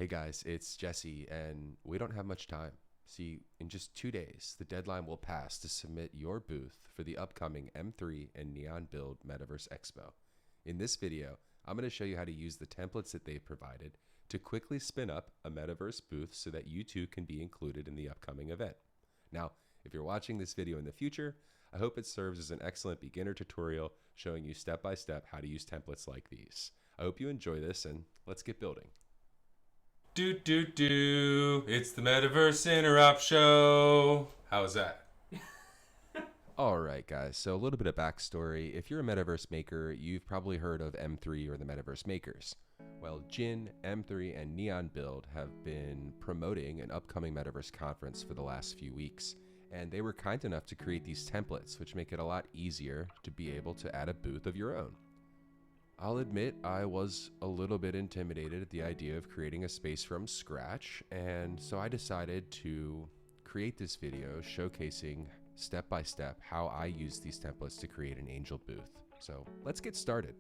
Hey guys, it's Jesse, and we don't have much time. See, in just 2 days, the deadline will pass to submit your booth for the upcoming M3 and Neonbuidl Metaverse Expo. In this video, I'm going to show you how to use the templates that they've provided to quickly spin up a Metaverse booth so that you too can be included in the upcoming event. Now, if you're watching this video in the future, I hope it serves as an excellent beginner tutorial showing you step by step how to use templates like these. I hope you enjoy this, and let's get building. It's the Metaverse Interop show. How was that? All right, guys. So a little bit of backstory. If you're a Metaverse maker, you've probably heard of M3 or the Metaverse makers. Well, Jin, M3, and Neonbuidl have been promoting an upcoming Metaverse conference for the last few weeks, and they were kind enough to create these templates, which make it a lot easier to be able to add a booth of your own. I'll admit I was a little bit intimidated at the idea of creating a space from scratch, and so I decided to create this video showcasing step by step how I use these templates to create an angel booth. So let's get started.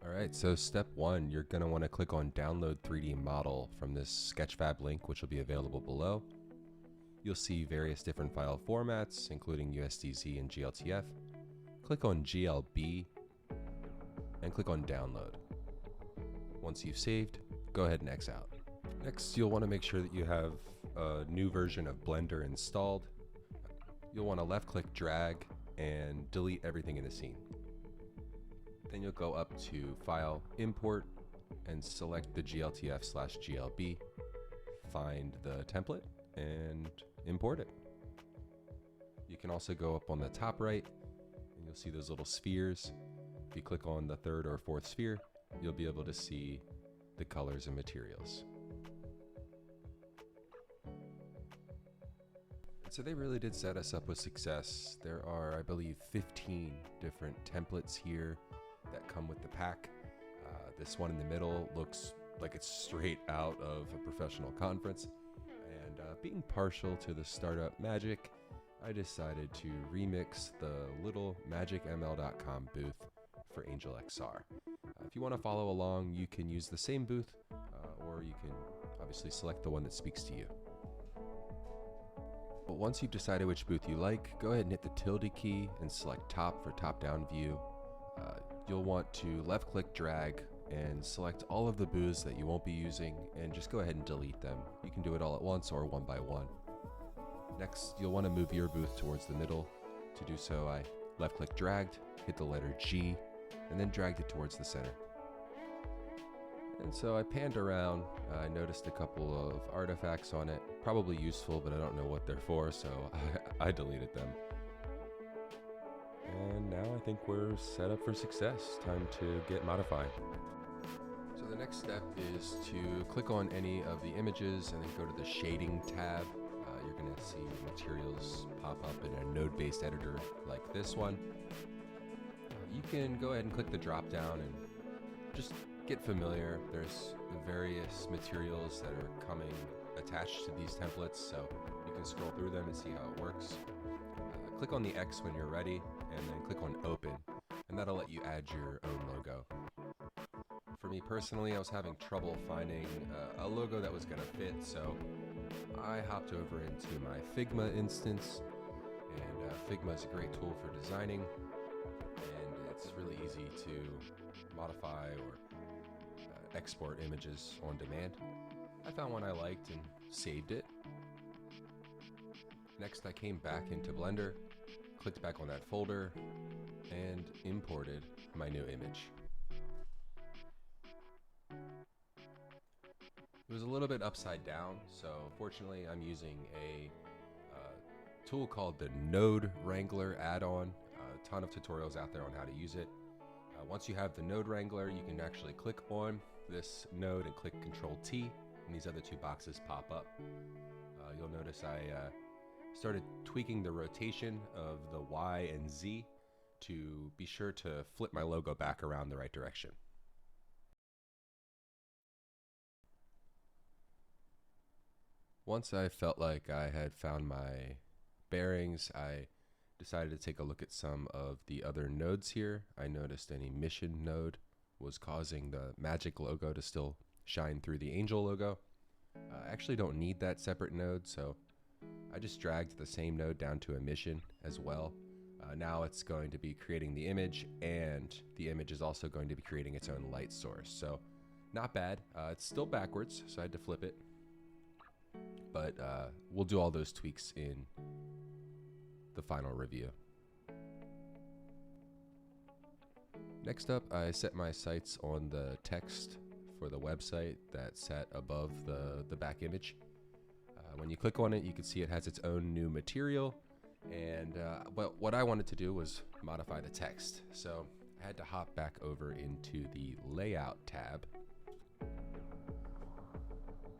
All right, so step one, you're going to want to click on download 3D model from this Sketchfab link, which will be available below. You'll see various different file formats, including USDZ and GLTF. Click on GLB and click on download. Once you've saved, go ahead and X out. Next, you'll want to make sure that you have a new version of Blender installed. You'll want to left click drag and delete everything in the scene. Then you'll go up to File, Import, and select the GLTF/GLB. Find the template and import it. You can also go up on the top right and you'll see those little spheres. If you click on the third or fourth sphere, you'll be able to see the colors and materials. So they really did set us up with success. There are, I believe, 15 different templates here that come with the pack. This one in the middle looks like it's straight out of a professional conference. And being partial to the startup magic, I decided to remix the little magicml.com booth for Angel XR. If you want to follow along, you can use the same booth, or you can obviously select the one that speaks to you. But once you've decided which booth you like, go ahead and hit the tilde key and select top for top-down view. You'll want to left-click drag and select all of the booths that you won't be using and just go ahead and delete them. You can do it all at once or one by one. Next, you'll want to move your booth towards the middle. To do so, I left-click dragged, hit the letter G, and then dragged it towards the center. And so I panned around. I noticed a couple of artifacts on it, probably useful, but I don't know what they're for, so I deleted them. And now I think we're set up for success. Time to get modifying. So the next step is to click on any of the images and then go to the shading tab. You're going to see materials pop up in a node-based editor like this one. You can go ahead and click the drop down and just get familiar. There's the various materials that are coming attached to these templates, so you can scroll through them and see how it works. Click on the X when you're ready, and then click on open, and that'll let you add your own logo. For me personally, I was having trouble finding a logo that was going to fit, so I hopped over into my Figma instance, and Figma is a great tool for designing, and it's really easy to modify or export images on demand. I found one I liked and saved it. Next, I came back into Blender, clicked back on that folder, and imported my new image. It was a little bit upside down, so fortunately I'm using a tool called the Node Wrangler add-on. A ton of tutorials out there on how to use it. Once you have the Node Wrangler, you can actually click on this node and click Control-T, and these other two boxes pop up. You'll notice I started tweaking the rotation of the Y and Z to be sure to flip my logo back around the right direction. Once I felt like I had found my bearings, I decided to take a look at some of the other nodes here. I noticed an emission node was causing the magic logo to still shine through the angel logo. I actually don't need that separate node, so I just dragged the same node down to emission as well. Now it's going to be creating the image, and the image is also going to be creating its own light source. So not bad. It's still backwards, so I had to flip it. But we'll do all those tweaks in the final review. Next up, I set my sights on the text for the website that sat above the back image. When you click on it, you can see it has its own new material. And but what I wanted to do was modify the text. So I had to hop back over into the layout tab.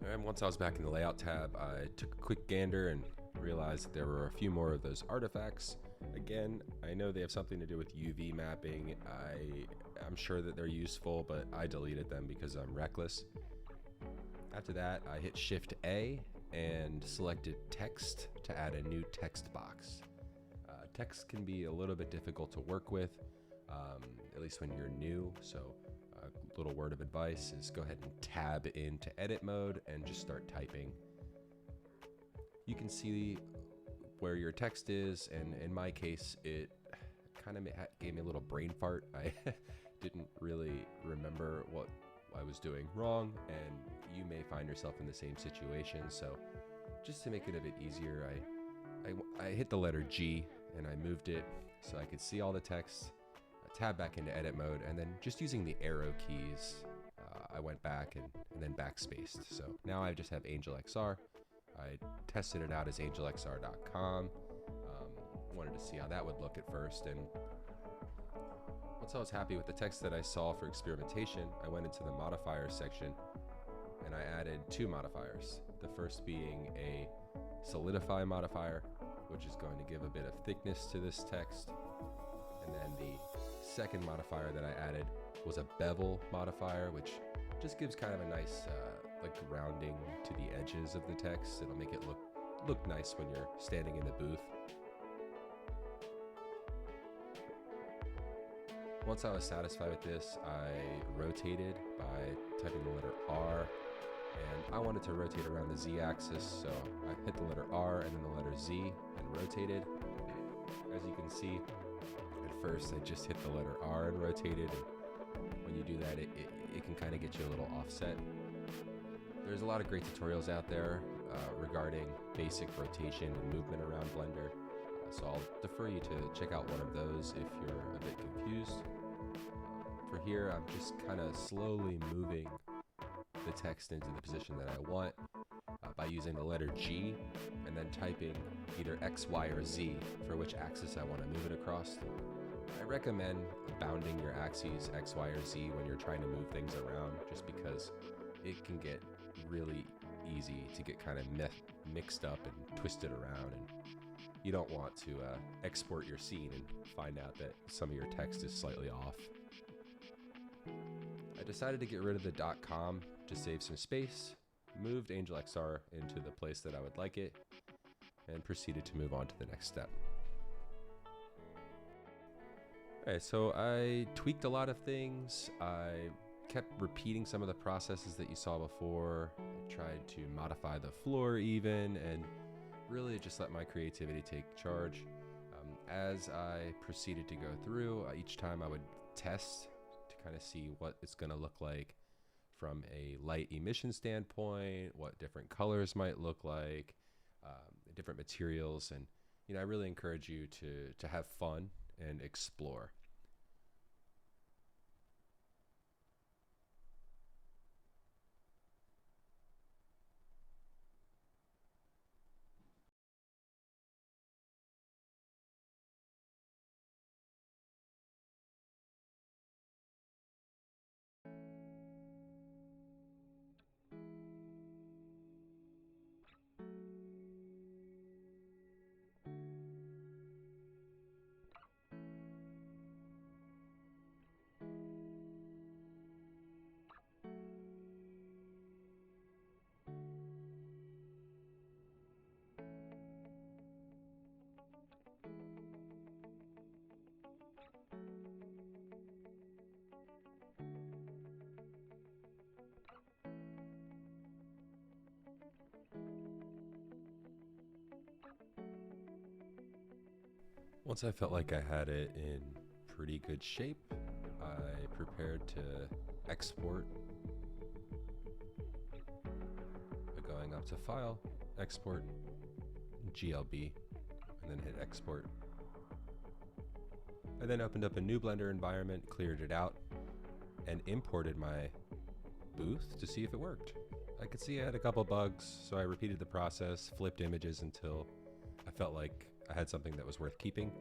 And once I was back in the layout tab, I took a quick gander and realized that there were a few more of those artifacts. Again, I know they have something to do with UV mapping. I'm sure that they're useful, but I deleted them because I'm reckless. After that, I hit Shift A and selected text to add a new text box. Text can be a little bit difficult to work with, at least when you're new. So a little word of advice is go ahead and tab into edit mode and just start typing. You can see where your text is, and in my case, it kind of gave me a little brain fart. I didn't really remember what I was doing wrong, and you may find yourself in the same situation. So just to make it a bit easier, I hit the letter G and I moved it so I could see all the text. I tab back into edit mode, and then just using the arrow keys, I went back and then backspaced. So now I just have Angel XR. I tested it out as angelxr.com. Wanted to see how that would look at first, and once I was happy with the text that I saw for experimentation, I went into the modifiers section and I added two modifiers. The first being a solidify modifier, which is going to give a bit of thickness to this text. And then the second modifier that I added was a bevel modifier, which just gives kind of a nice like rounding to the edges of the text. It'll make it look nice when you're standing in the booth. Once I was satisfied with this, I rotated by typing the letter R, and I wanted to rotate around the Z-axis, so I hit the letter R and then the letter Z and rotated. As you can see, at first I just hit the letter R and rotated, and when you do that, it can kind of get you a little offset. There's a lot of great tutorials out there regarding basic rotation and movement around Blender, so I'll defer you to check out one of those if you're a bit confused. For here, I'm just kind of slowly moving the text into the position that I want by using the letter G and then typing either X, Y, or Z for which axis I want to move it across. I recommend bounding your axes X, Y, or Z when you're trying to move things around, just because it can get really easy to get kind of mixed up and twisted around, and you don't want to export your scene and find out that some of your text is slightly off. I decided to get rid of the .com to save some space, moved Angel XR into the place that I would like it, and proceeded to move on to the next step. Okay, so I tweaked a lot of things. I kept repeating some of the processes that you saw before. I tried to modify the floor even, and really just let my creativity take charge. As I proceeded to go through, each time I would test to kind of see what it's going to look like from a light emission standpoint, what different colors might look like, different materials, and I really encourage you to have fun and explore. Once I felt like I had it in pretty good shape, I prepared to export by going up to File, Export, GLB, and then hit Export. I then opened up a new Blender environment, cleared it out, and imported my booth to see if it worked. I could see I had a couple bugs, so I repeated the process, flipped images until I felt like I had something that was worth keeping.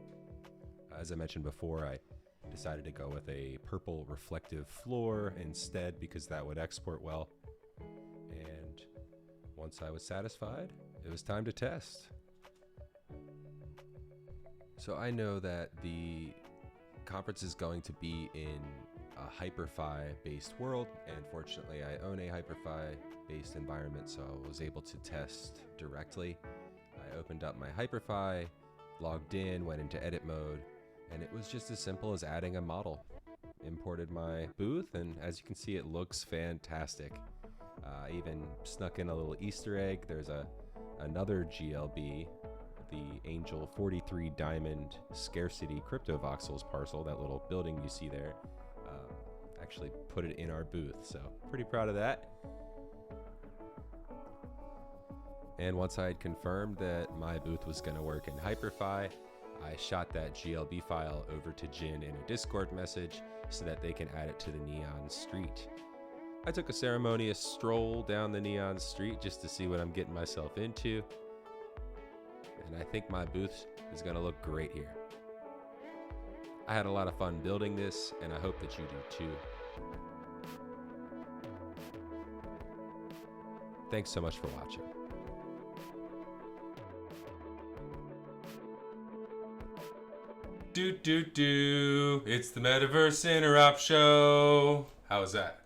As I mentioned before, I decided to go with a purple reflective floor instead because that would export well. And once I was satisfied, it was time to test. So I know that the conference is going to be in a HyperFi based world, and fortunately I own a HyperFi based environment, so I was able to test directly. I opened up my HyperFi, logged in, went into edit mode, and it was just as simple as adding a model. Imported my booth, and as you can see, it looks fantastic. I even snuck in a little Easter egg. There's another GLB, the Angel 43 Diamond Scarcity Crypto Voxels parcel, that little building you see there. Actually put it in our booth, so pretty proud of that. And once I had confirmed that my booth was going to work in HyperFi, I shot that GLB file over to Jin in a Discord message so that they can add it to the Neon Street. I took a ceremonious stroll down the Neon Street just to see what I'm getting myself into, and I think my booth is going to look great here. I had a lot of fun building this, and I hope that you do too. Thanks so much for watching. It's the Metaverse Interop show. How was that?